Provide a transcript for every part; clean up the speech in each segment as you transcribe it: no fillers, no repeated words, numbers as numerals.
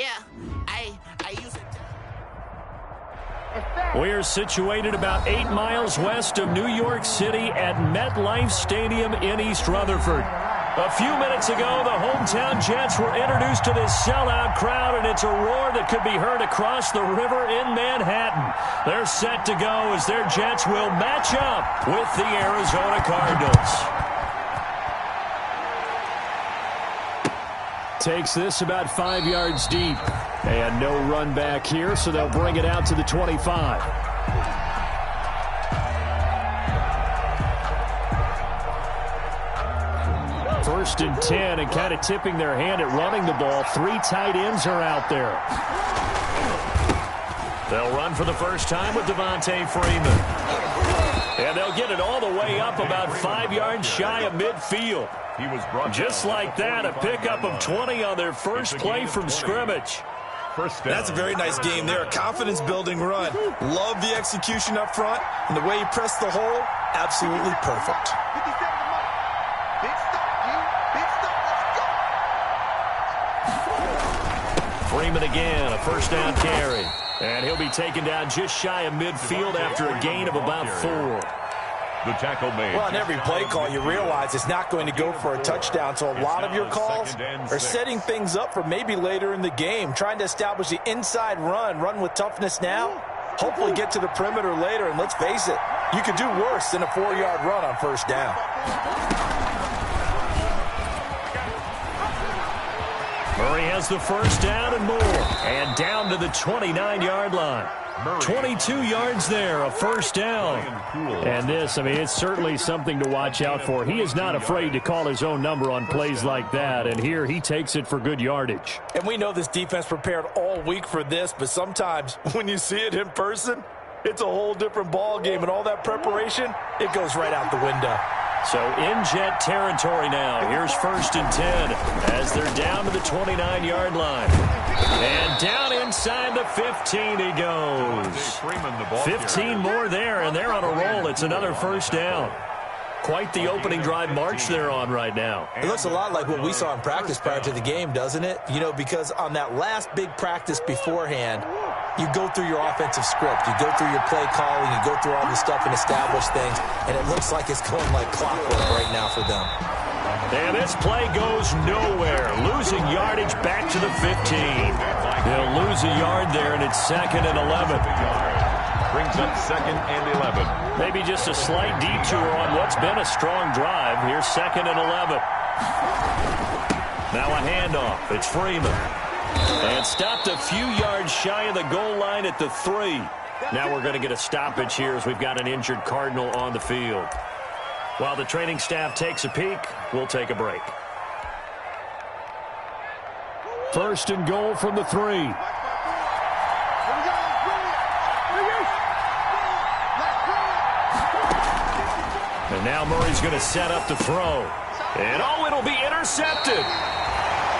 Yeah, I use it. We're situated about 8 miles west of New York City at MetLife Stadium in East Rutherford. A few minutes ago, the hometown Jets were introduced to this sellout crowd, and it's a roar that could be heard across the river in Manhattan. They're set to go as their Jets will match up with the Arizona Cardinals. Takes this about 5 yards deep. And no run back here, so they'll bring it out to the 25. First and 10, and kind of tipping their hand at running the ball. 3 tight ends are out there. They'll run for the first time with Devontae Freeman. And they'll get it all the way up about 5 yards shy of midfield. He was brought just like that, a pickup of 20 on their first play from scrimmage. That's a very nice game there. A confidence-building run. Love the execution up front, and the way he pressed the hole, absolutely perfect. Freeman again, a first down carry. And he'll be taken down just shy of midfield after a gain of about 4. The tackle made. Well, on every play call, you realize it's not going to go for a touchdown, so a lot of your calls are setting things up for maybe later in the game, trying to establish the inside run with toughness now, hopefully get to the perimeter later, and let's face it, you could do worse than a 4-yard run on first down. Murray has the first down and more, and down to the 29-yard line. 22 yards there, a first down. And this, I mean, it's certainly something to watch out for. He is not afraid to call his own number on plays like that, and here he takes it for good yardage. And we know this defense prepared all week for this, but sometimes when you see it in person, it's a whole different ball game, and all that preparation, it goes right out the window. So in Jet territory now. Here's first and 10 as they're down to the 29-yard line. And down inside the 15 he goes. 15 more there, and they're on a roll. It's another first down. Quite the opening drive march they're on right now. It looks a lot like what we saw in practice prior to the game, doesn't it? You know, because on that last big practice beforehand, you go through your offensive script, you go through your play calling, you go through all this stuff and establish things, and it looks like it's going like clockwork right now for them. And this play goes nowhere. Losing yardage back to the 15. They'll lose a yard there, and it's 2nd and 11. Brings up 2nd and 11. Maybe just a slight detour on what's been a strong drive. Here's 2nd and 11. Now a handoff. It's Freeman. And stopped a few yards shy of the goal line at the 3. Now we're going to get a stoppage here as we've got an injured Cardinal on the field. While the training staff takes a peek, we'll take a break. First and goal from the 3. And now Murray's going to set up the throw. And oh, it'll be intercepted.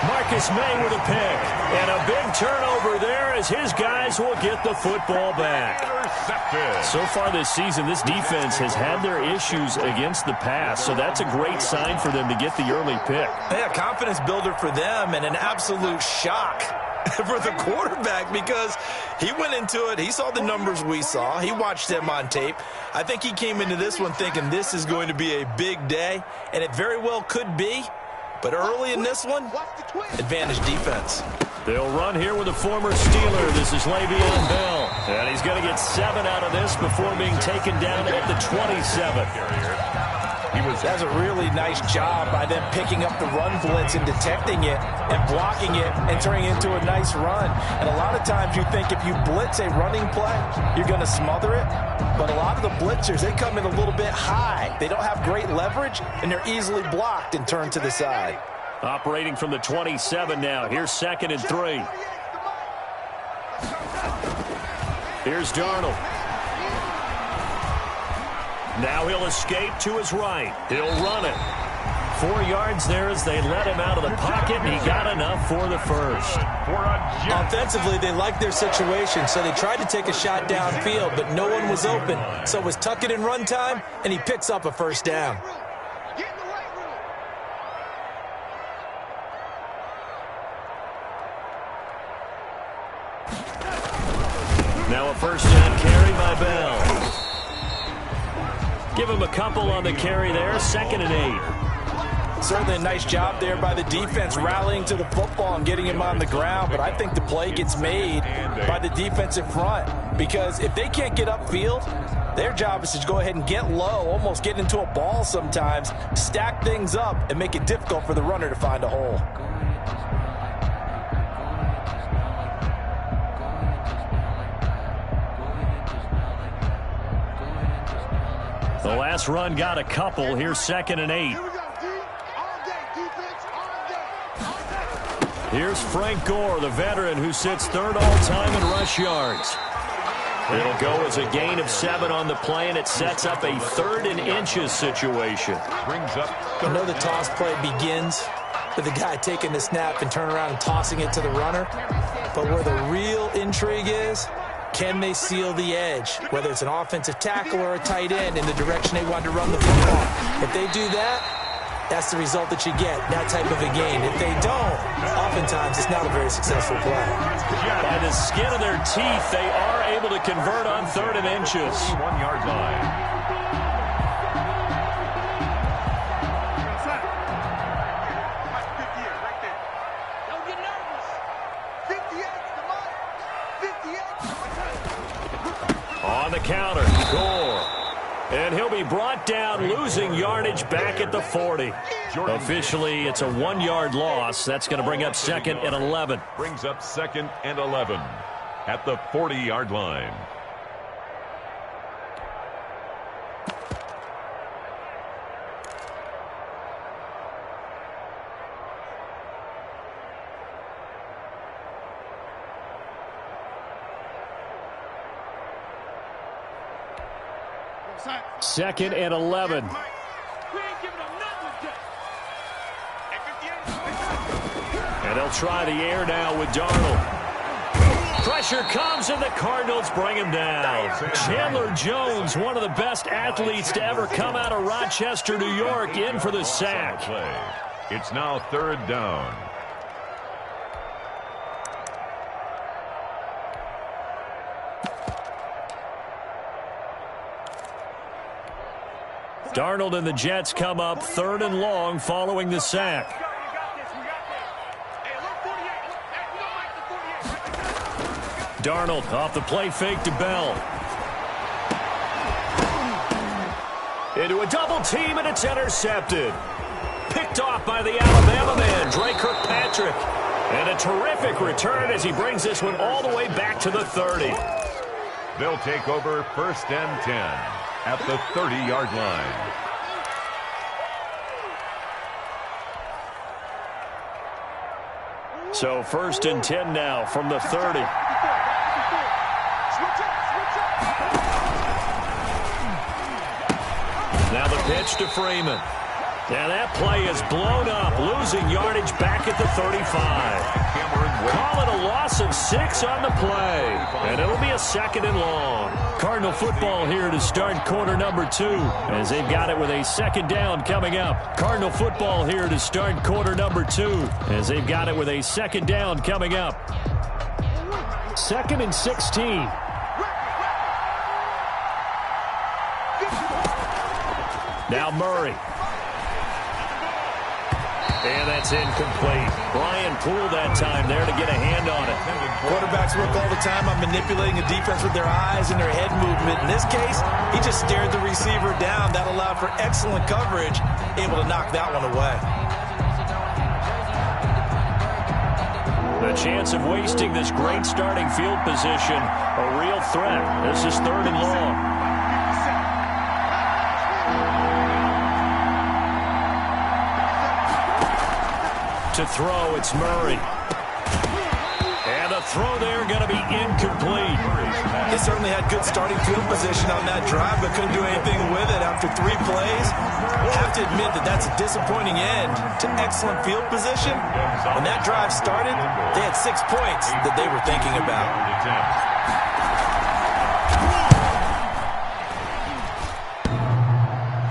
Marcus May with a pick. And a big turnover there as his guys will get the football back. Intercepted. So far this season, this defense has had their issues against the pass, so that's a great sign for them to get the early pick. Yeah, confidence builder for them and an absolute shock for the quarterback because he went into it. He saw the numbers we saw. He watched them on tape. I think he came into this one thinking this is going to be a big day, and it very well could be. But early in this one, advantage defense. They'll run here with a former Steeler. This is Le'Veon Bell. And he's going to get 7 out of this before being taken down at the 27. That's a really nice job by them picking up the run blitz and detecting it and blocking it and turning it into a nice run. And a lot of times you think if you blitz a running play, you're going to smother it. But a lot of the blitzers, they come in a little bit high. They don't have great leverage, and they're easily blocked and turned to the side. Operating from the 27 now. Here's 2nd and 3. Here's Darnold. Now he'll escape to his right. He'll run it. 4 yards there as they let him out of the pocket, and he got enough for the first. Offensively, they liked their situation, so they tried to take a shot downfield, but no one was open. So it was tuck it in run time, and he picks up a first down. Now a first down carry by Bell. Give him a couple on the carry there. 2nd and 8. Certainly a nice job there by the defense rallying to the football and getting him on the ground. But I think the play gets made by the defensive front, because if they can't get upfield, their job is to go ahead and get low, almost get into a ball sometimes, stack things up, and make it difficult for the runner to find a hole. The last run got a couple. Here's 2nd and 8. Here's Frank Gore, the veteran who sits 3rd all-time in rush yards. It'll go as a gain of 7 on the play, and it sets up a 3rd and inches situation. Brings up. I know the toss play begins with the guy taking the snap and turning around and tossing it to the runner. But where the real intrigue is, can they seal the edge, whether it's an offensive tackle or a tight end, in the direction they want to run the football? If they do that, that's the result that you get, that type of a gain. If they don't, oftentimes it's not a very successful play. By the skin of their teeth, they are able to convert on 3rd and inches. 1-yard line. On the counter, Gore. And he'll be brought down, losing yardage back at the 40. Officially, it's a 1-yard loss. That's going to bring up 2nd and 11. Brings up 2nd and 11 at the 40-yard line. Second and 11. And they'll try the air now with Darnold. Pressure comes, and the Cardinals bring him down. Chandler Jones, one of the best athletes to ever come out of Rochester, New York, in for the sack. It's now 3rd down. Darnold and the Jets come up 3rd and long following the sack. Darnold off the play fake to Bell. Into a double team, and it's intercepted. Picked off by the Alabama man, Dre Kirkpatrick. And a terrific return as he brings this one all the way back to the 30. They'll take over 1st and 10 at the 30-yard line. So 1st and 10 now from the 30. Now the pitch to Freeman. And that play is blown up, losing yardage back at the 35. Call it a loss of 6 on the play. And it'll be a 2nd and long. Cardinal football here to start quarter number 2, as they've got it with a 2nd down coming up. Cardinal football here to start quarter number 2, as they've got it with a 2nd down coming up. 2nd and 16. Now Murray. And that's incomplete. Brian Poole that time there to get a hand on it. Quarterbacks work all the time on manipulating a defense with their eyes and their head movement. In this case, he just stared the receiver down. That allowed for excellent coverage, able to knock that one away. The chance of wasting this great starting field position, a real threat. This is 3rd and long. To throw, it's Murray. And the throw there going to be incomplete. They certainly had good starting field position on that drive, but couldn't do anything with it after 3 plays. I have to admit that that's a disappointing end to excellent field position. When that drive started, they had 6 points that they were thinking about.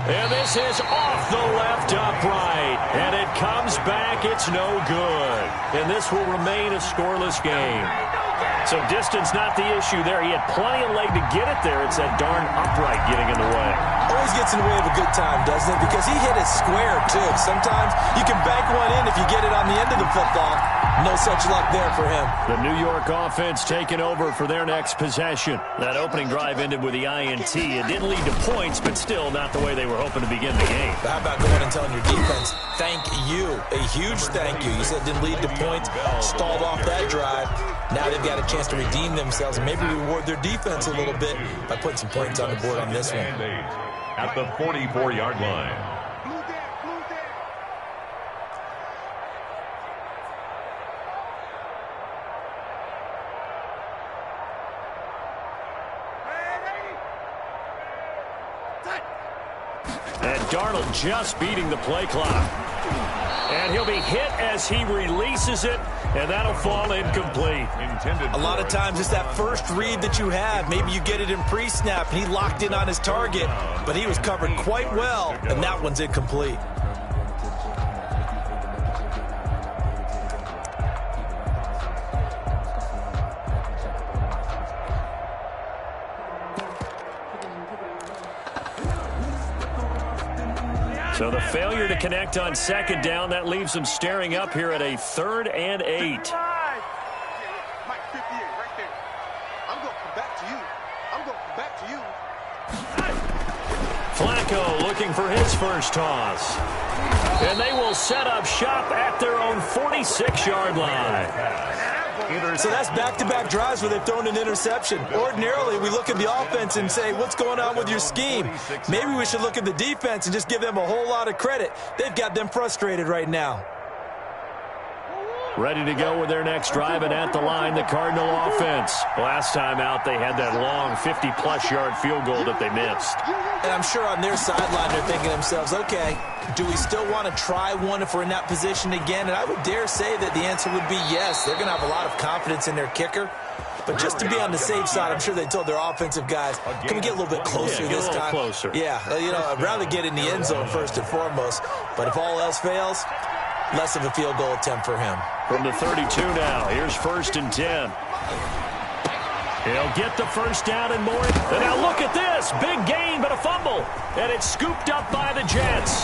And this is off the left upright. And it comes back. It's no good. And this will remain a scoreless game. So distance not the issue there. He had plenty of leg to get it there. It's that darn upright getting in the way. Always gets in the way of a good time, doesn't it? Because he hit it square, too. Sometimes you can bank one in if you get it on the end of the football. No such luck there for him. The New York offense taking over for their next possession. That opening drive ended with the INT. It didn't lead to points, but still not the way they were hoping to begin the game. How about going and telling your defense, thank you, a huge thank you. You said it didn't lead to points, stalled off that drive. Now they've got a chance to redeem themselves and maybe reward their defense a little bit by putting some points on the board on this one. At the 44-yard line. And Darnold just beating the play clock. And he'll be hit as he releases it, and that'll fall incomplete. A lot of times it's that first read that you have. Maybe you get it in pre-snap, and he locked in on his target, but he was covered quite well, and that one's incomplete. So the failure to connect on second down, that leaves them staring up here at a 3rd and 8. Mike 58 right there. I'm going to come back to you. I'm going to come back to you. Flacco looking for his first toss. And they will set up shop at their own 46-yard line. So that's back-to-back drives where they've thrown an interception. Ordinarily, we look at the offense and say, what's going on with your scheme? Maybe we should look at the defense and just give them a whole lot of credit. They've got them frustrated right now. Ready to go with their next drive, and at the line, the Cardinal offense. Last time out, they had that long 50-plus yard field goal that they missed. And I'm sure on their sideline, they're thinking to themselves, okay, do we still want to try one if we're in that position again? And I would dare say that the answer would be yes. They're going to have a lot of confidence in their kicker. But just to be on the safe side, I'm sure they told their offensive guys, can we get a little bit closer this time? Closer. Yeah, you know, I'd rather get in the end zone first and foremost. But if all else fails, less of a field goal attempt for him. From the 32 now, here's 1st and 10. He'll get the first down and more. And now look at this. Big gain, but a fumble. And it's scooped up by the Jets.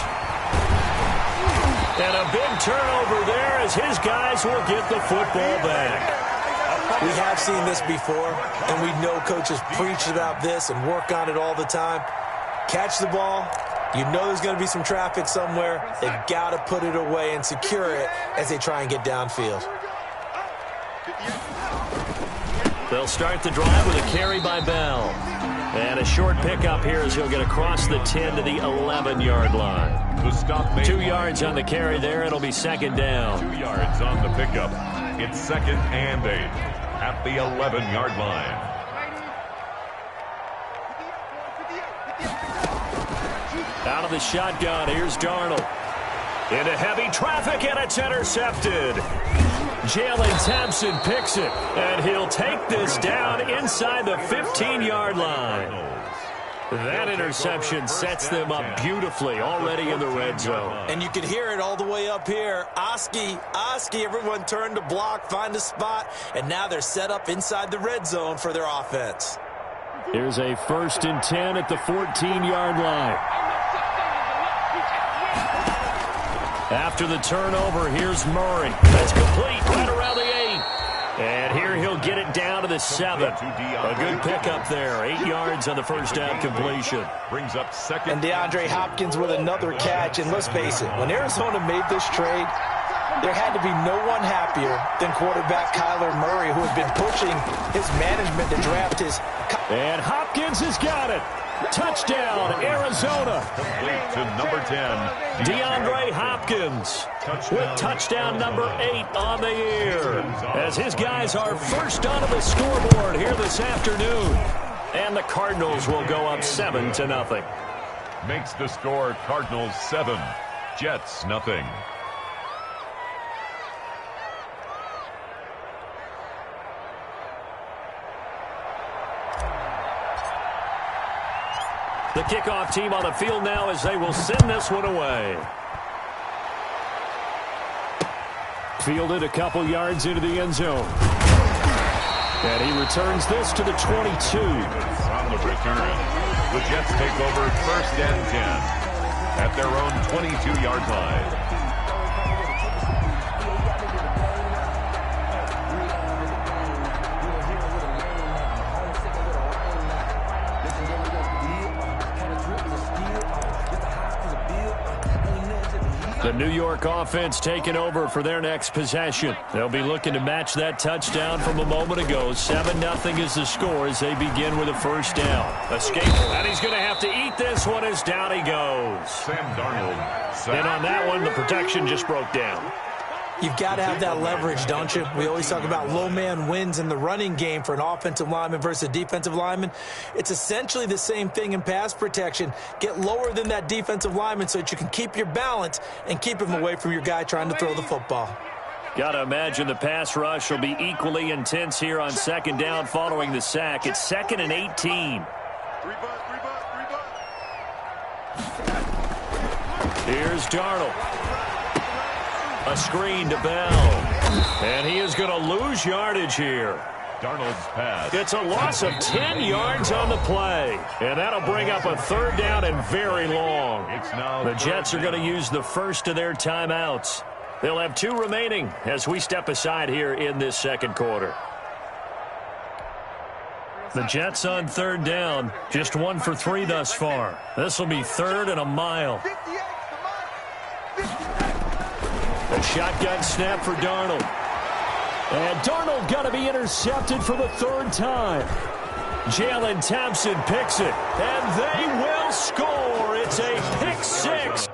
And a big turnover there as his guys will get the football back. We have seen this before, and we know coaches preach about this and work on it all the time. Catch the ball. You know there's going to be some traffic somewhere. They've got to put it away and secure it as they try and get downfield. They'll start the drive with a carry by Bell. And a short pickup here as he'll get across the 10 to the 11-yard line. The stop 2 yards on the carry there. It'll be 2nd down. 2 yards on the pickup. It's 2nd and 8 at the 11-yard line. Out of the shotgun, here's Darnold. Into heavy traffic, and it's intercepted. Jalen Thompson picks it, and he'll take this down inside the 15-yard line. That interception sets them up beautifully already in the red zone. And you can hear it all the way up here. Oski, everyone turned to block, find a spot, and now they're set up inside the red zone for their offense. Here's a 1st and 10 at the 14-yard line. After the turnover, here's Murray. That's complete right around the 8. And here he'll get it down to the 7. A good pickup there. 8 yards on the first down completion. Brings up 2nd. And DeAndre Hopkins with another catch. And let's face it, when Arizona made this trade, there had to be no one happier than quarterback Kyler Murray, who had been pushing his management to draft his... And Hopkins has got it. Touchdown, Arizona. Complete to number 10. DeAndre Hopkins with touchdown number 8 on the year. As his guys are first onto the scoreboard here this afternoon. And the Cardinals will go up 7-0. Makes the score Cardinals 7, Jets nothing. The kickoff team on the field now as they will send this one away. Fielded a couple yards into the end zone. And he returns this to the 22. On the return, the Jets take over 1st and 10 at their own 22-yard line. The New York offense taking over for their next possession. They'll be looking to match that touchdown from a moment ago. 7-0 is the score as they begin with a first down. Escape, and he's going to have to eat this one as down he goes. Sam Darnold. And on that one, the protection just broke down. You've got to have that leverage, don't you? We always talk about low man wins in the running game for an offensive lineman versus a defensive lineman. It's essentially the same thing in pass protection. Get lower than that defensive lineman so that you can keep your balance and keep him away from your guy trying to throw the football. Got to imagine the pass rush will be equally intense here on 2nd down following the sack. It's 2nd and 18. Here's Darnold. A screen to Bell. And he is going to lose yardage here. Darnold's pass. It's a loss of 10 yards on the play. And that'll bring up a 3rd down and very long. It's now the Jets are going to use the first of their timeouts. They'll have 2 remaining as we step aside here in this 2nd quarter. The Jets on 3rd down, just 1 for 3 thus far. This will be 3rd and a mile. A shotgun snap for Darnold. And Darnold got to be intercepted for the 3rd time. Jalen Thompson picks it, and they will score. It's a pick 6.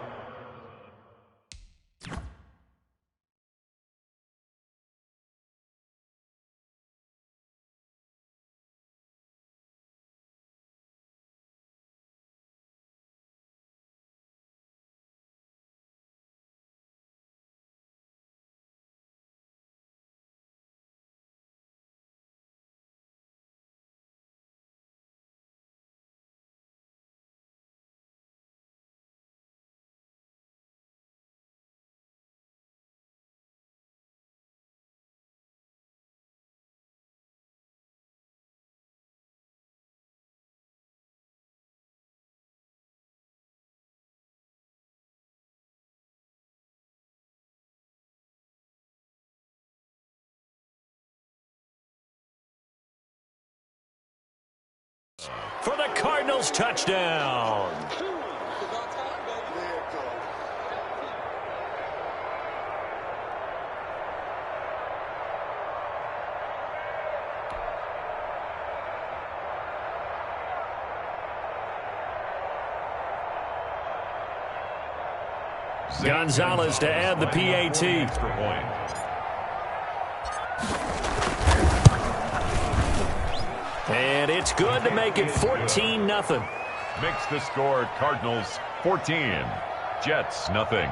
For the Cardinals, touchdown. Gonzalez to add the PAT. Extra point. And it's good to make it 14-0. Makes the score Cardinals 14, Jets nothing.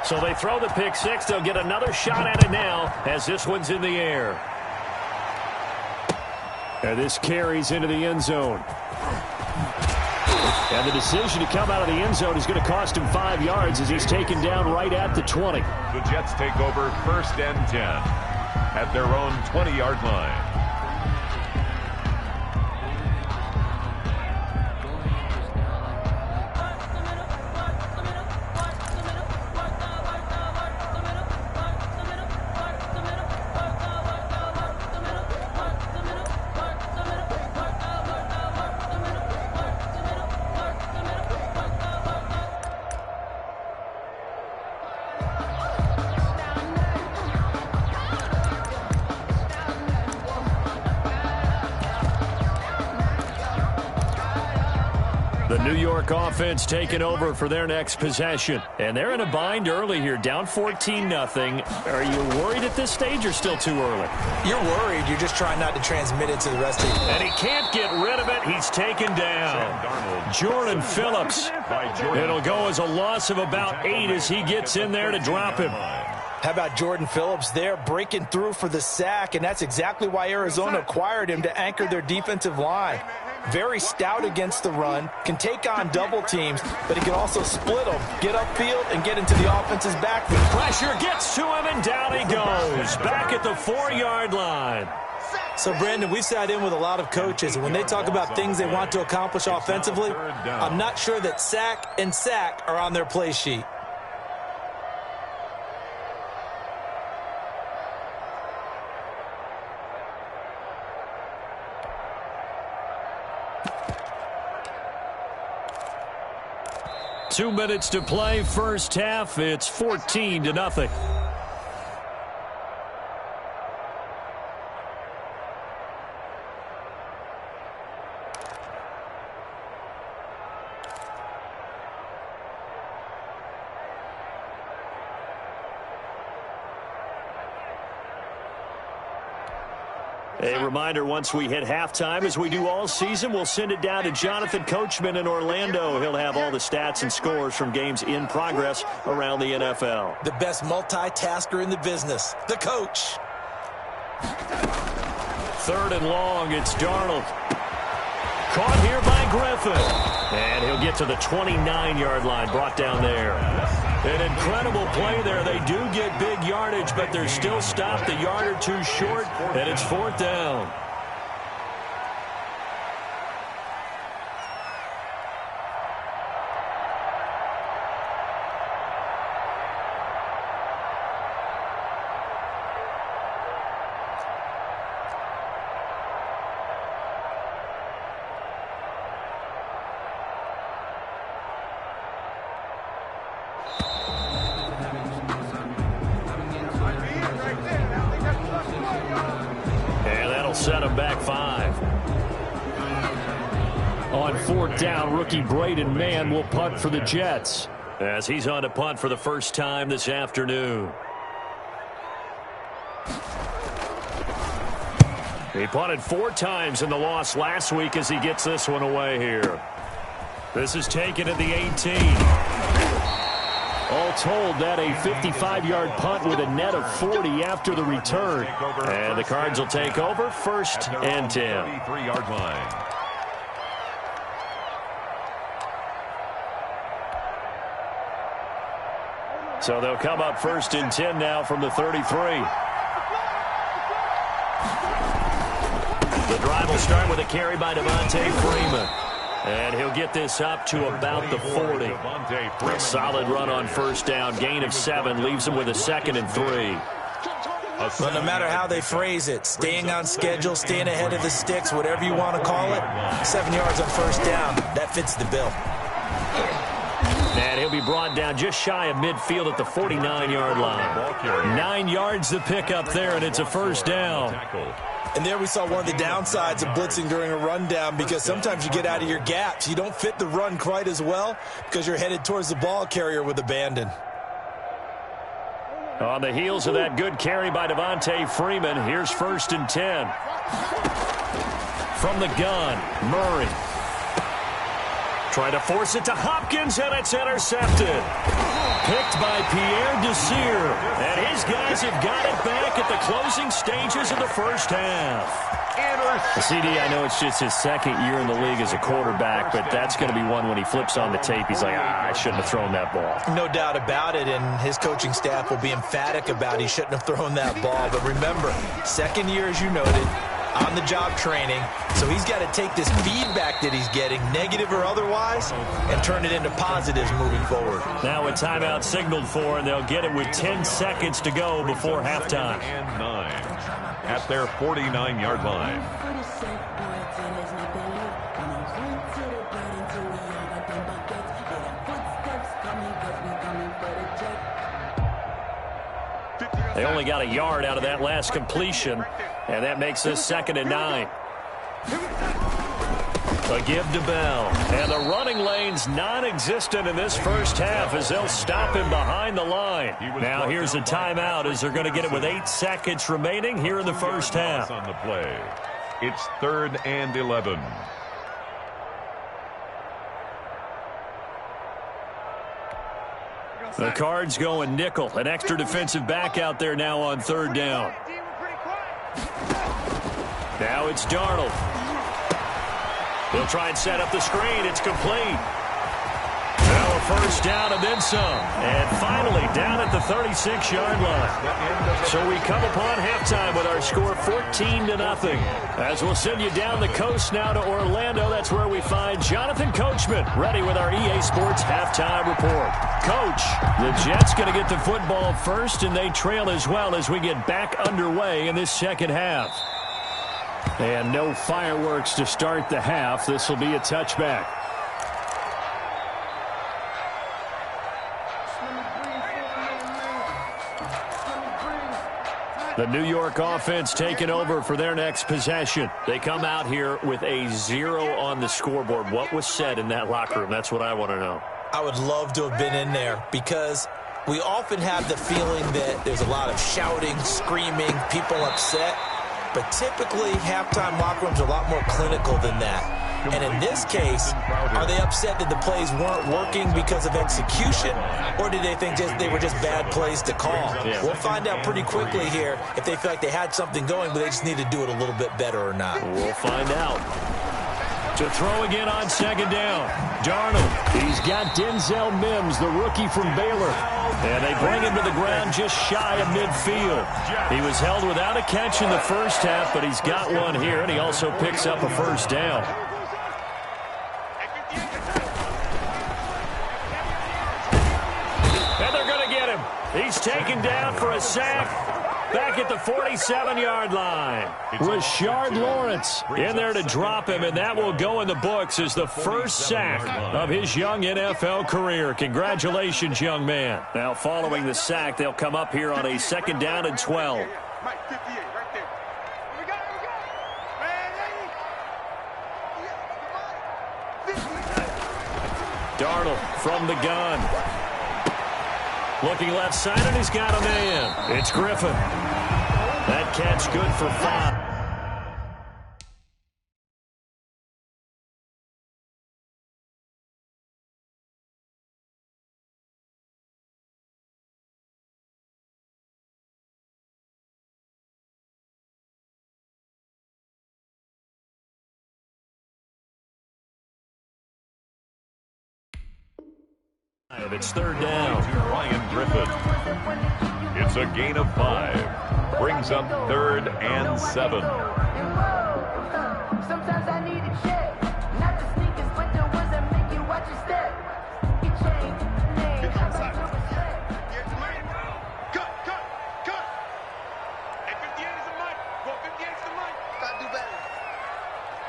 So they throw the pick 6. They'll get another shot at it now as this one's in the air. And this carries into the end zone. And the decision to come out of the end zone is going to cost him 5 yards as he's taken down right at the 20. The Jets take over 1st and 10 at their own 20-yard line. The New York offense taking over for their next possession. And they're in a bind early here, down 14-0. Are you worried at this stage or still too early? You're worried. You're just trying not to transmit it to the rest of you. And he can't get rid of it. He's taken down. Jordan Phillips. It'll go as a loss of about 8 as he gets in there to drop him. How about Jordan Phillips there breaking through for the sack, and that's exactly why Arizona acquired him to anchor their defensive line. Very stout against the run, can take on double teams, but he can also split them, get upfield, and get into the offense's backfield. Pressure gets to him, and down he goes. Back at the 4-yard line. So, Brandon, we've sat in with a lot of coaches, and when they talk about things they want to accomplish offensively, I'm not sure that sack and sack are on their play sheet. Two minutes to play, first half. It's 14-0. A reminder, once we hit halftime, as we do all season, we'll send it down to Jonathan Coachman in Orlando. He'll have all the stats and scores from games in progress around the NFL. The best multitasker in the business, the coach. 3rd and long, it's Darnold. Caught here by Griffin. And he'll get to the 29-yard line, brought down there. An incredible play there. They do get big yardage, but they're still stopped a yard or two short, and it's 4th down. Set him back 5. On 4th down, rookie Braden Mann will punt for the Jets, as he's on to punt for the first time this afternoon. He punted 4 times in the loss last week as he gets this one away here. This is taken at the 18. All told, that a 55-yard punt with a net of 40 after the return. And the Cards will take over, 1st and 10. 33-yard line. So they'll come up 1st and 10 now from the 33. The drive will start with a carry by Devontae Freeman. And he'll get this up to about the 40. A solid run on 1st down. Gain of 7 leaves him with a 2nd and 3. Well, no matter how they phrase it, staying on schedule, staying ahead of the sticks, whatever you want to call it, 7 yards on 1st down, that fits the bill. And he'll be brought down just shy of midfield at the 49-yard line. 9 yards to pick up there, and it's a 1st down. And there we saw one of the downsides of blitzing during a rundown, because sometimes you get out of your gaps. You don't fit the run quite as well because you're headed towards the ball carrier with abandon. On the heels of that good carry by Devontae Freeman, here's 1st and 10. From the gun, Murray. Trying to force it to Hopkins, and it's intercepted. Picked by Pierre Desir. And his guys have got it back at the closing stages of the first half. CD, I know it's just his 2nd year in the league as a quarterback, but that's going to be one when he flips on the tape, he's like, I shouldn't have thrown that ball. No doubt about it, and his coaching staff will be emphatic about he shouldn't have thrown that ball. But remember, 2nd year, as you noted, on-the-job training, so he's got to take this feedback that he's getting, negative or otherwise, and turn it into positives moving forward. Now a timeout signaled for, and they'll get it with 10 seconds to go before halftime. And 9 at their 49-yard line. They only got a yard out of that last completion, and that makes this 2nd and 9. A give to Bell. And the running lane's non-existent in this first half as they'll stop him behind the line. Now here's a timeout as they're going to get it with 8 seconds remaining here in the first half. On the play, it's 3rd and 11. The Cards going nickel. An extra defensive back out there now on third down. Now it's Darnold. He'll try and set up the screen. It's complete. Now a first down and then some. And finally down at the 36-yard line. So we come upon halftime with our score 14-0. As we'll send you down the coast now to Orlando. That's where we find Jonathan Coachman ready with our EA Sports halftime report. Coach, the Jets going to get the football first, and they trail as well as we get back underway in this second half. And no fireworks to start the half. This will be a touchback. The New York offense taking over for their next possession. They come out here with a 0 on the scoreboard. What was said in that locker room? That's what I want to know. I would love to have been in there because we often have the feeling that there's a lot of shouting, screaming, people upset. But typically, halftime locker rooms are a lot more clinical than that. And in this case, are they upset that the plays weren't working because of execution? Or did they think they were just bad plays to call? Yeah. We'll find out pretty quickly here if they feel like they had something going, but they just need to do it a little bit better or not. We'll find out. To throw again on second down. Darnold. He's got Denzel Mims, the rookie from Baylor. And they bring him to the ground just shy of midfield. He was held without a catch in the first half, but he's got one here, and he also picks up a first down. And they're going to get him. He's taken down for a sack. Back at the 47-yard line. Rashard Lawrence in there to drop him, and that will go in the books as the first sack of his young NFL career. Congratulations, young man. Now, following the sack, they'll come up here on a second down and 12. Darnold from the gun. Looking left side, and he's got a man. It's Griffin. That catch good for 5. It's third down. To Ryan Griffin. It's a gain of 5. Brings up 3rd and 7. Sometimes I need a check. Not the sneakers, but the ones that make you watch your step. You change the name. Cut. Hey, 58 is the mic. Go, 58 is the mic. Gotta do better.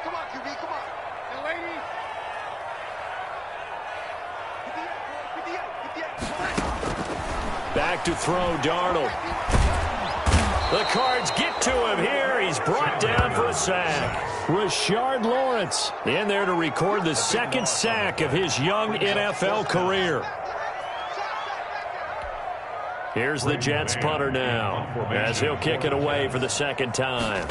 Come on, QB, come on. And ladies. 58. Back to throw, Darnold. The Cards get to him here. He's brought down for a sack. Rashard Lawrence in there to record the second sack of his young NFL career. Here's the Jets punter now as he'll kick it away for the second time.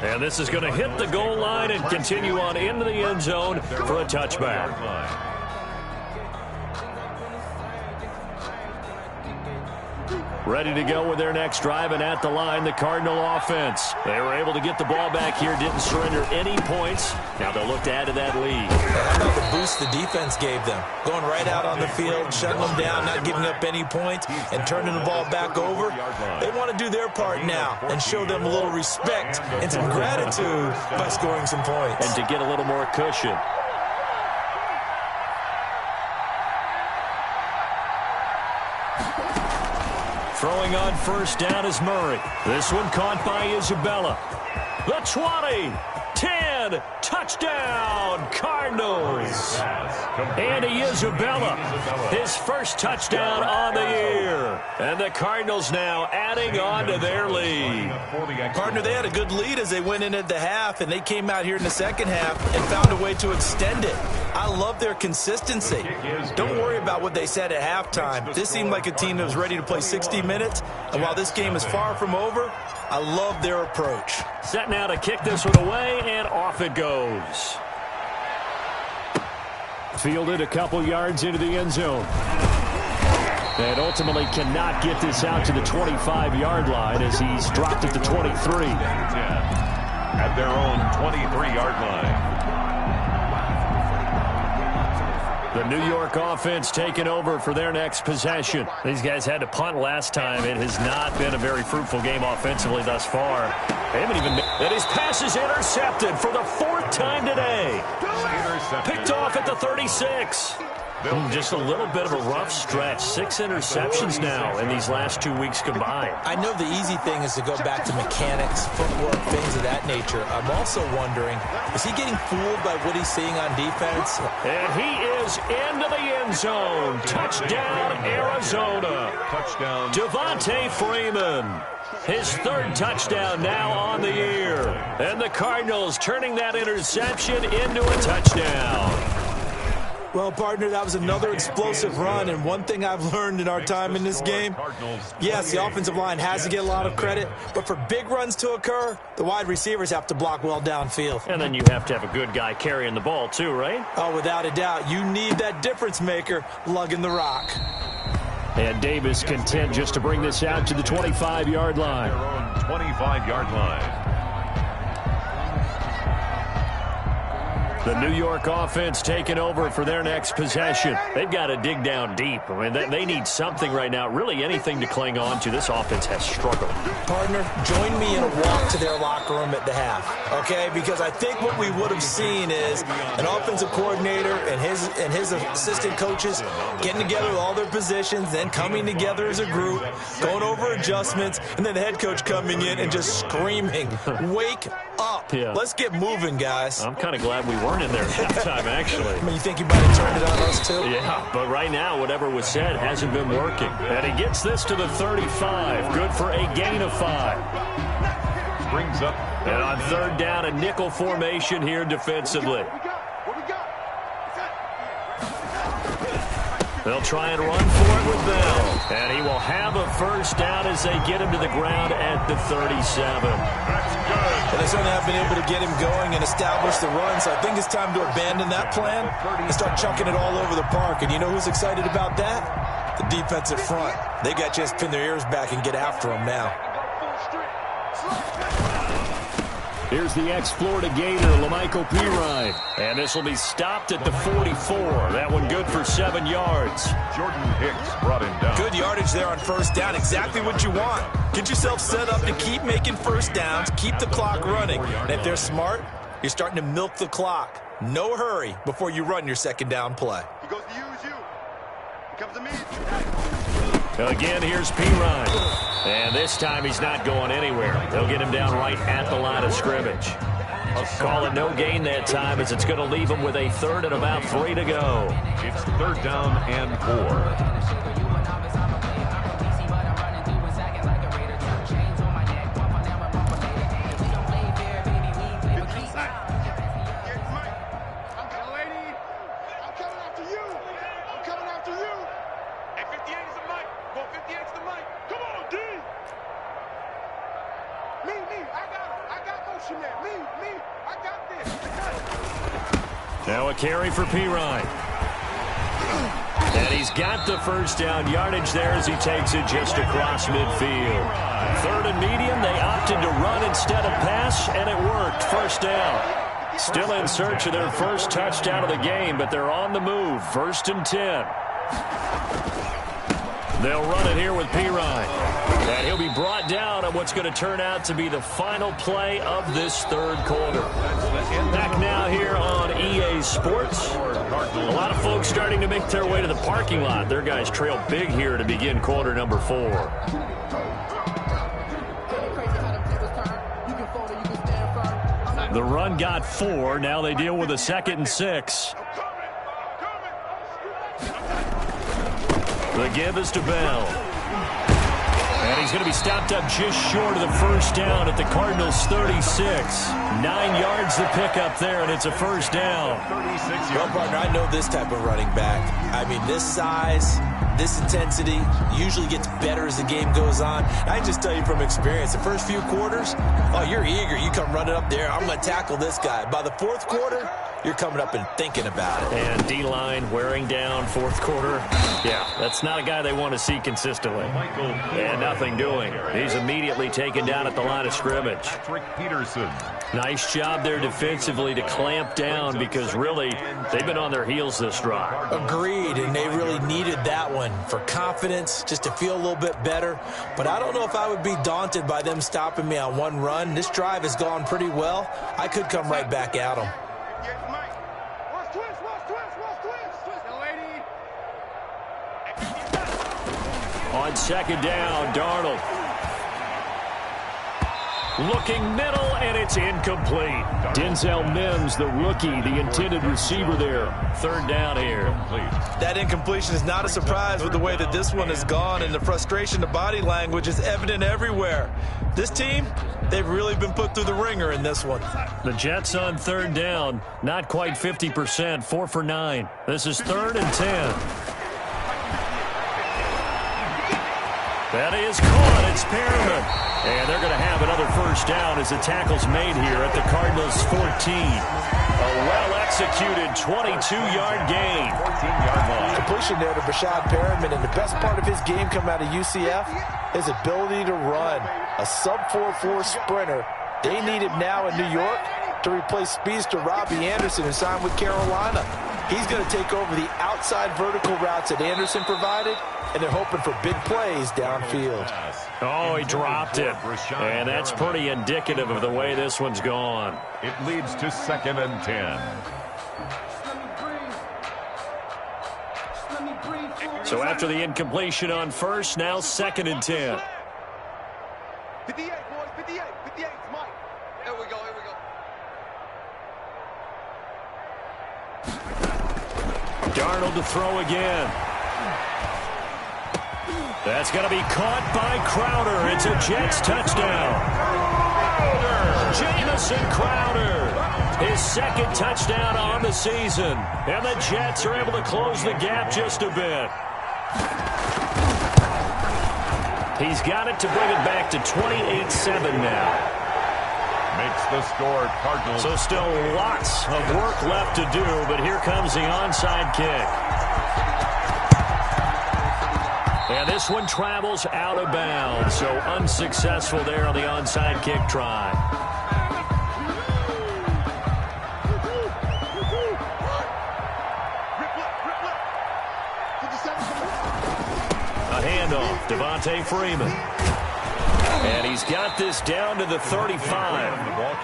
And this is going to hit the goal line and continue on into the end zone for a touchback. Ready to go with their next drive, and at the line, the Cardinal offense. They were able to get the ball back here, didn't surrender any points. Now they'll look to add to that lead. How about the boost the defense gave them? Going right out on the field, shutting them down, not giving up any points, and turning the ball back over. They want to do their part now and show them a little respect and some gratitude by scoring some points. And to get a little more cushion. Throwing on first down is Murray. This one caught by Isabella. The 20, 10, touchdown, Cardinals. Andy Isabella, his first touchdown on the year. And the Cardinals now adding on to their lead. Partner, they had a good lead as they went in at the half, and they came out here in the second half and found a way to extend it. I I love their consistency. Don't worry about what they said at halftime. This seemed like a team that was ready to play 60 minutes. And while this game is far from over, I love their approach. Set now to kick this one away, and off it goes. Fielded a couple yards into the end zone. And ultimately cannot get this out to the 25-yard line as he's dropped at the 23. At their own 23-yard line. The New York offense taking over for their next possession. These guys had to punt last time. It has not been a very fruitful game offensively thus far. They haven't even... And his pass is intercepted for the 4th time today. Picked off at the 36. Just a little bit of a rough stretch. 6 interceptions now in these last 2 weeks combined. I know the easy thing is to go back to mechanics, footwork, things of that nature. I'm also wondering, is he getting fooled by what he's seeing on defense? And he is into the end zone. Touchdown, Arizona. Touchdown. Devontae Freeman. His 3rd touchdown now on the year. And the Cardinals turning that interception into a touchdown. Well, partner, that was another explosive run, and one thing I've learned in our time in this game, yes, the offensive line has to get a lot of credit, but for big runs to occur, the wide receivers have to block well downfield. And then you have to have a good guy carrying the ball too, right? Oh, without a doubt. You need that difference maker lugging the rock. And Davis content just to bring this out to the 25-yard line. Their own 25-yard line. The New York offense taking over for their next possession. They've got to dig down deep. I mean, they need something right now, really anything to cling on to. This offense has struggled. Partner, join me in a walk to their locker room at the half, okay? Because I think what we would have seen is an offensive coordinator and his assistant coaches getting together with all their positions, then coming together as a group, going over adjustments, and then the head coach coming in and just screaming, wake up. Yeah. Let's get moving, guys. I'm kind of glad we weren't in there at halftime, actually. I mean, you think you might have turned it on us, too? Yeah, but right now, whatever was said hasn't been working. And he gets this to the 35. Good for a gain of 5. Brings up. And on 3rd down, a nickel formation here defensively. They'll try and run for it with Bell. And he will have a 1st down as they get him to the ground at the 37. That's good. And they certainly have been able to get him going and establish the run, so I think it's time to abandon that plan and start chucking it all over the park. And you know who's excited about that? The defensive front. They got to just pin their ears back and get after him now. Here's the ex-Florida Gator, LaMichael Pirine. And this will be stopped at the 44. That one good for 7 yards. Jordan Hicks brought him down. Good yardage there on 1st down. Exactly what you want. Get yourself set up to keep making 1st downs, keep the clock running. And if they're smart, you're starting to milk the clock. No hurry before you run your 2nd down play. He goes to use you. He comes to me. Again, here's Pirine. And this time he's not going anywhere. They'll get him down right at the line of scrimmage. Call it no gain that time as it's going to leave him with a 3rd and about 3 to go. It's 3rd down and 4. Now a carry for Pirine. And he's got the 1st down yardage there as he takes it just across midfield. 3rd and medium, they opted to run instead of pass, and it worked. 1st down. Still in search of their 1st touchdown of the game, but they're on the move. 1st and 10. They'll run it here with Pirine. And he'll be brought down on what's going to turn out to be the final play of this 3rd quarter. Back now here on EA Sports. A lot of folks starting to make their way to the parking lot. Their guys trail big here to begin quarter number 4. The run got 4. Now they deal with a 2nd and 6. The give is to Bell. And he's going to be stopped up just short of the first down at the Cardinals' 36. 9 yards to pick up there, and it's a first down. Well, partner, I know this type of running back. I mean, this size, this intensity usually gets better as the game goes on. I can just tell you from experience, the first few quarters, oh, you're eager. You come running up there, I'm going to tackle this guy. By the fourth quarter, you're coming up and thinking about it. And D-line wearing down fourth quarter. Yeah, that's not a guy they want to see consistently. And nothing doing. He's immediately taken down at the line of scrimmage. Nice job there defensively to clamp down because really they've been on their heels this drive. Agreed, and they really needed that one for confidence, just to feel a little bit better. But I don't know if I would be daunted by them stopping me on one run. This drive has gone pretty well. I could come right back at them. On second down, Darnold. Looking middle, and it's incomplete. Denzel Mims, the rookie, the intended receiver there. Third down here. That incompletion is not a surprise with the way that this one has gone, and the frustration, the body language is evident everywhere. This team, they've really been put through the ringer in this one. The Jets on third down, not quite 50%, 4 for 9. This is 3rd and 10. That is caught. It's Perriman. And they're going to have another first down as the tackle's made here at the Cardinals' 14. A well-executed 22-yard gain. 14-yard line. Completion there to Brashad Perriman, and the best part of his game coming out of UCF, his ability to run. A sub-4.4 sprinter. They need him now in New York to replace speedster Robbie Anderson, who signed with Carolina. He's going to take over the outside vertical routes that Anderson provided, and they're hoping for big plays downfield. Oh, he dropped it. And that's pretty indicative of the way this one's gone. It leads to 2nd and 10. So after the incompletion on first, now 2nd and 10. 58, boys, 58, 58, Mike. Here we go, here we go. Darnold to throw again. That's going to be caught by Crowder. It's a Jets touchdown. Jamison Crowder, his 2nd touchdown on the season. And the Jets are able to close the gap just a bit. He's got it to bring it back to 28-7 now. Makes the score Cardinals. So still lots of work left to do, but here comes the onside kick. And this one travels out of bounds, so unsuccessful there on the onside kick try. A handoff, Devontae Freeman. And he's got this down to the 35.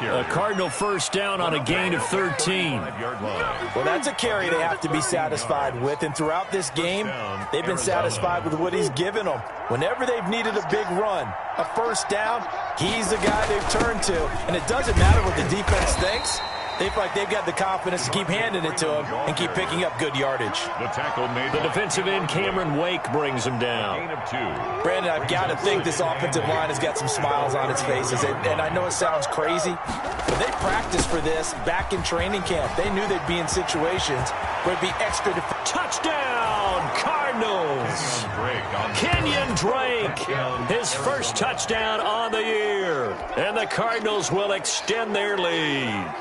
A Cardinal first down on a gain of 13. Well, that's a carry they have to be satisfied with. And throughout this game, they've been satisfied with what he's given them. Whenever they've needed a big run, a first down, he's the guy they've turned to. And it doesn't matter what the defense thinks. They feel like they've got the confidence to keep handing it to him and keep picking up good yardage. The tackle made. The defensive end, Cameron Wake, brings him down. Brandon, I've got to think this offensive line has got some smiles on its faces. And I know it sounds crazy, but they practiced for this back in training camp. They knew they'd be in situations where it'd be extra. Touchdown, Cardinals! Kenyon Drake, his first touchdown on the year. And the Cardinals will extend their lead.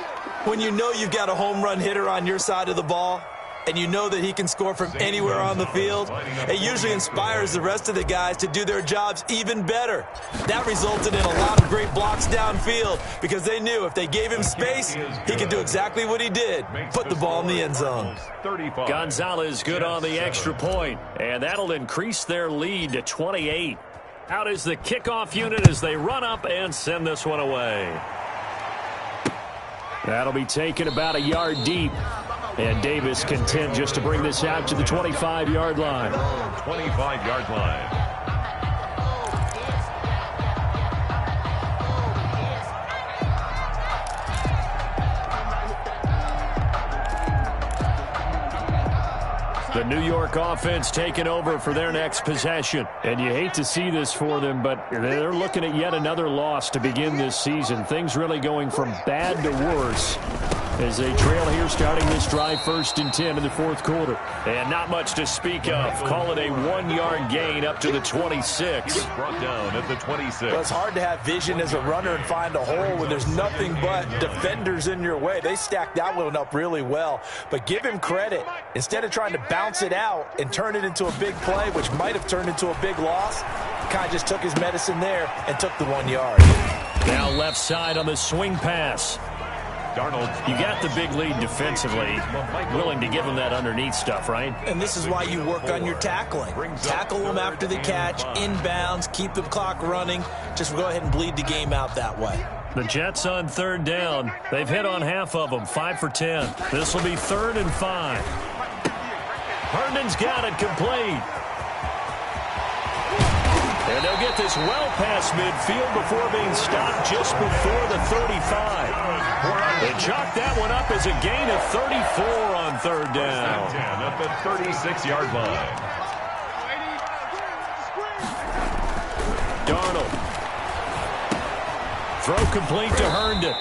When you know you've got a home run hitter on your side of the ball, and you know that he can score from anywhere on the field, it usually inspires the rest of the guys to do their jobs even better. That resulted in a lot of great blocks downfield because they knew if they gave him space, he could do exactly what he did, put the ball in the end zone. Gonzalez good on the extra point, and that'll increase their lead to 28. Out is the kickoff unit as they run up and send this one away. That'll be taken about a yard deep. And Davis content just to bring this out to the 25-yard line. 25-yard line. The New York offense taking over for their next possession. And you hate to see this for them, but they're looking at yet another loss to begin this season. Things really going from bad to worse as they trail here starting this drive 1st and 10 in the fourth quarter. And not much to speak of. Call it a 1-yard gain up to the 26. Brought down at the 26. Well, it's hard to have vision as a runner and find a hole when there's nothing but defenders in your way. They stacked that one up really well. But give him credit. Instead of trying to bounce it out and turn it into a big play, which might have turned into a big loss, kind of just took his medicine there and took the 1 yard. Now left side on the swing pass. Darnold. You got the big lead defensively. Willing to give him that underneath stuff, right? And this is why you work on your tackling. Tackle them after the catch, inbounds, keep the clock running. Just go ahead and bleed the game out that way. The Jets on 3rd down. They've hit on half of them, 5 for 10. This will be 3rd and 5. Herndon's got it complete. And they'll get this well past midfield before being stopped just before the 35. They chalk that one up as a gain of 34 on 3rd down. 10 at the 36-yard line. Darnold. Throw complete to Herndon.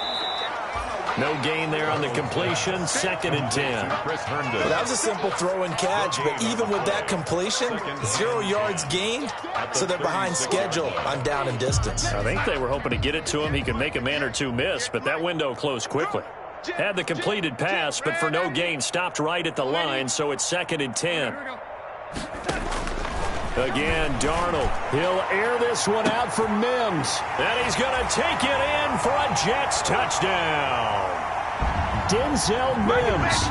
No gain there on the completion. 2nd and 10. Chris Herndon. Well, that was a simple throw and catch, but even with that completion, 0 yards gained, so they're behind schedule on down and distance. I think they were hoping to get it to him. He could make a man or two miss, but that window closed quickly. Had the completed pass, but for no gain, stopped right at the line, so it's 2nd and 10. Again, Darnold. He'll air this one out for Mims. And he's going to take it in for a Jets touchdown. Denzel Mims,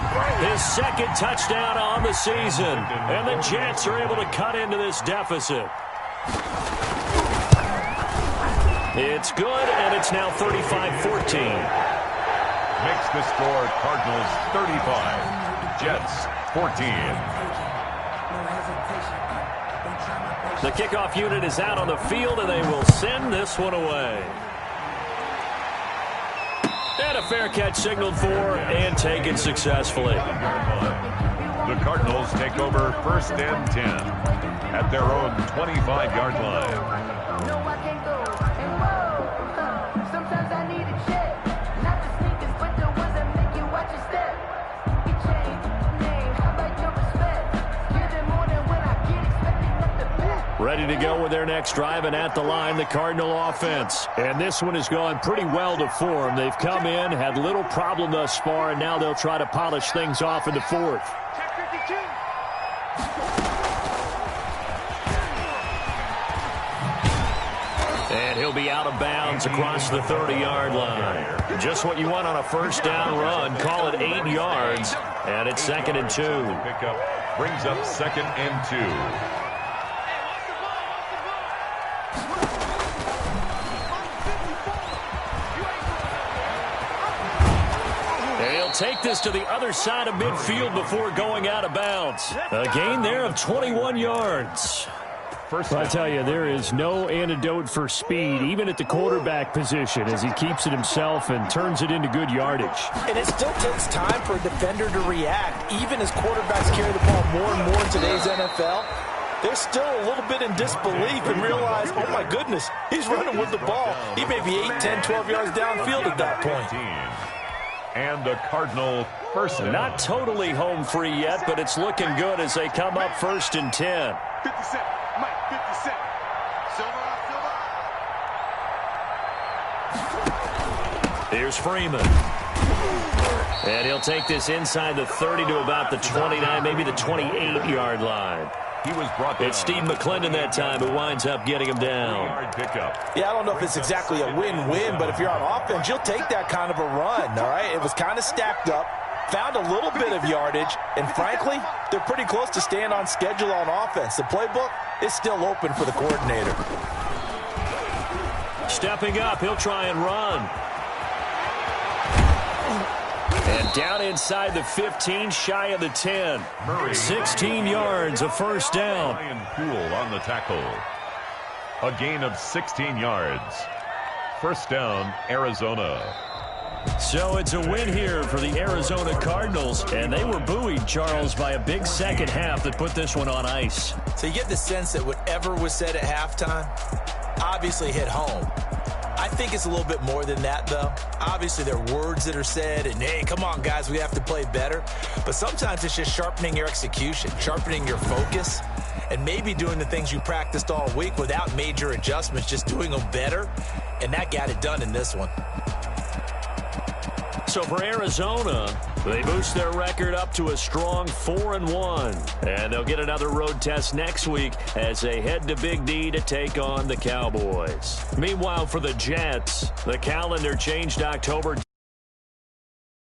his 2nd touchdown on the season. And the Jets are able to cut into this deficit. It's good, and it's now 35-14. Makes the score Cardinals 35. Jets 14. The kickoff unit is out on the field, and they will send this one away. And a fair catch signaled for and taken successfully. The Cardinals take over 1st and 10 at their own 25-yard line. No, I can't go. And whoa, sometimes I need a check. Not the sneakers, but the ones that make you watch your step. You change name, how about your respect? Give them more than when I get expecting nothing back. Ready to go with their next drive, and at the line, the Cardinal offense. And this one has gone pretty well to form. They've come in, had little problem thus far, and now they'll try to polish things off in the 4th. And he'll be out of bounds across the 30-yard line. Just what you want on a 1st down run. Call it 8 yards, and it's 2nd and 2. Pickup brings up 2nd and 2. They'll take this to the other side of midfield before going out of bounds. A gain there of 21 yards. I tell you, there is no antidote for speed, even at the quarterback position, as he keeps it himself and turns it into good yardage. And it still takes time for a defender to react. Even as quarterbacks carry the ball more and more in today's NFL, they're still a little bit in disbelief and realize, oh my goodness, he's running with the ball. He may be 8, 10, 12 yards downfield at that point. And the Cardinal 1st down. Not totally home free yet, but it's looking good as they come up 1st and 10. 50 Cent, Mike, 50 Cent. Silver, silver. Here's Freeman. And he'll take this inside the 30 to about the 29, maybe the 28-yard line. He was brought down. It's Steve McClendon that time who winds up getting him down. Yeah, I don't know if it's exactly a win-win, but if you're on offense, you'll take that kind of a run, all right? It was kind of stacked up, found a little bit of yardage, and frankly, they're pretty close to staying on schedule on offense. The playbook is still open for the coordinator. Stepping up, he'll try and run. And down inside the 15, shy of the 10. 16 yards, a 1st down. Ryan Poole on the tackle. A gain of 16 yards. 1st down, Arizona. So it's a win here for the Arizona Cardinals, and they were buoyed, Charles, by a big second half that put this one on ice. So you get the sense that whatever was said at halftime obviously hit home. I think it's a little bit more than that, though. Obviously, there are words that are said, and, hey, come on, guys, we have to play better. But sometimes it's just sharpening your execution, sharpening your focus, and maybe doing the things you practiced all week without major adjustments, just doing them better. And that got it done in this one. So for Arizona, they boost their record up to a strong 4-1. And they'll get another road test next week as they head to Big D to take on the Cowboys. Meanwhile, for the Jets, the calendar changed October